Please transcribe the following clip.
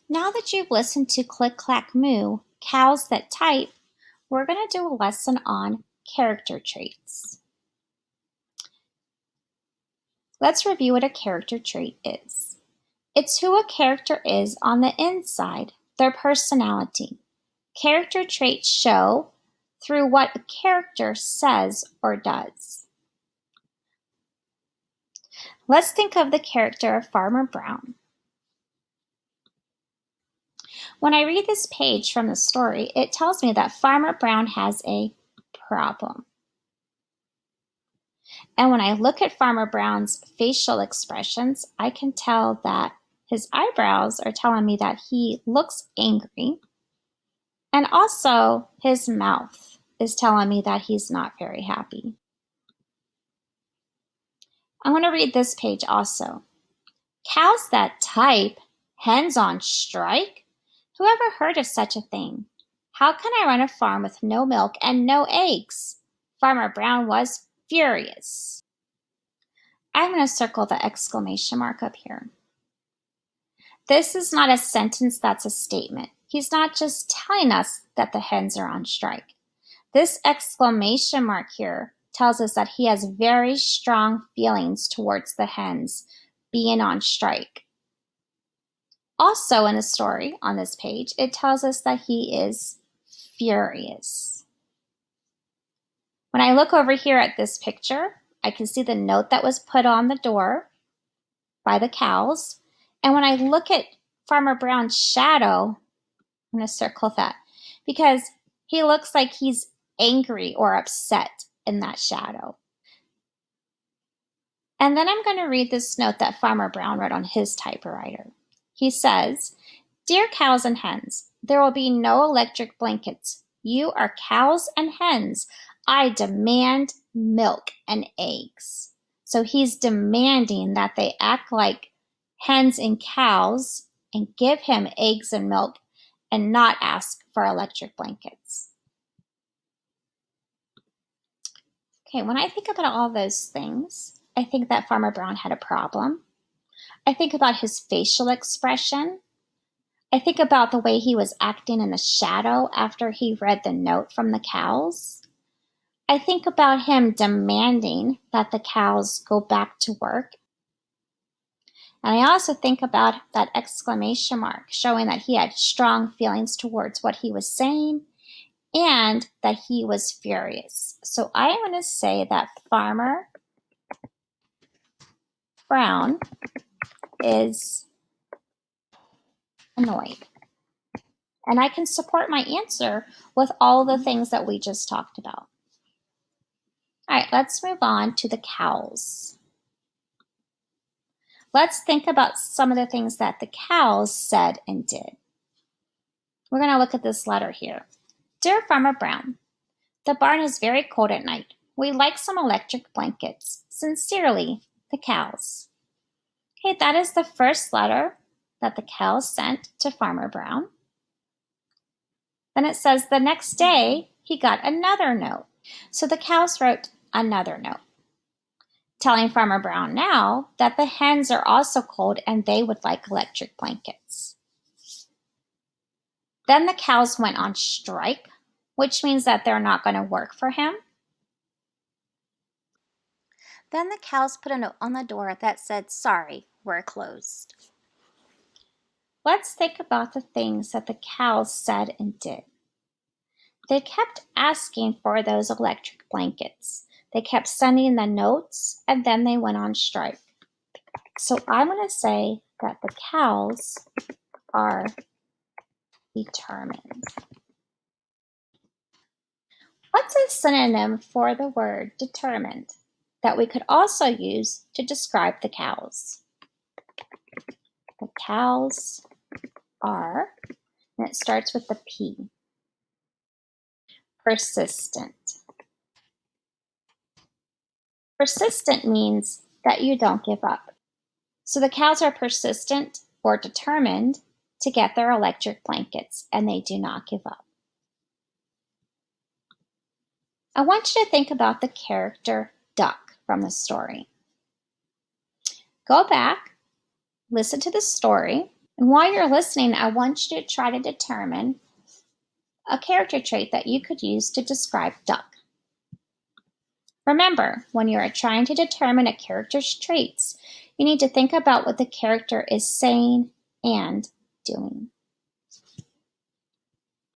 Now that you've listened to Click Clack Moo, Cows That Type, we're going to do a lesson on character traits. Let's review what a character trait is. It's who a character is on the inside, their personality. Character traits show through what a character says or does. Let's think of the character of Farmer Brown. When I read this page from the story, it tells me that Farmer Brown has a problem. And when I look at Farmer Brown's facial expressions, I can tell that his eyebrows are telling me that he looks angry. And also his mouth is telling me that he's not very happy. I want to read this page also. Cows that type, hens on strike? Who ever heard of such a thing? How can I run a farm with no milk and no eggs? Farmer Brown was furious. I'm going to circle the exclamation mark up here. This is not a sentence, that's a statement. He's not just telling us that the hens are on strike. This exclamation mark here tells us that he has very strong feelings towards the hens being on strike. Also in the story on this page, it tells us that he is furious. When I look over here at this picture, I can see the note that was put on the door by the cows. And when I look at Farmer Brown's shadow, I'm going to circle that because he looks like he's angry or upset in that shadow. And then I'm going to read this note that Farmer Brown wrote on his typewriter. He says, "Dear cows and hens, there will be no electric blankets. You are cows and hens. I demand milk and eggs." So he's demanding that they act like hens and cows and give him eggs and milk and not ask for electric blankets. Okay, when I think about all those things, I think that Farmer Brown had a problem. I think about his facial expression. I think about the way he was acting in the shadow after he read the note from the cows. I think about him demanding that the cows go back to work. And I also think about that exclamation mark showing that he had strong feelings towards what he was saying and that he was furious. So I am going to say that Farmer Brown is annoyed. And I can support my answer with all the things that we just talked about. All right, let's move on to the cows. Let's think about some of the things that the cows said and did. We're going to look at this letter here. Dear Farmer Brown, the barn is very cold at night. We'd like some electric blankets. Sincerely, the cows. Okay, that is the first letter that the cows sent to Farmer Brown. Then it says the next day he got another note. So the cows wrote another note, telling Farmer Brown now that the hens are also cold and they would like electric blankets. Then the cows went on strike, which means that they're not going to work for him. Then the cows put a note on the door that said, "Sorry, we're closed." Let's think about the things that the cows said and did. They kept asking for those electric blankets. They kept sending the notes, and then they went on strike. So I'm going to say that the cows are determined. What's a synonym for the word determined that we could also use to describe the cows? The cows are, and it starts with the P, persistent. Persistent means that you don't give up. So the cows are persistent or determined to get their electric blankets, and they do not give up. I want you to think about the character Duck from the story. Go back, listen to the story, And while you're listening, I want you to try to determine a character trait that you could use to describe Duck. Remember, when you are trying to determine a character's traits, you need to think about what the character is saying and doing.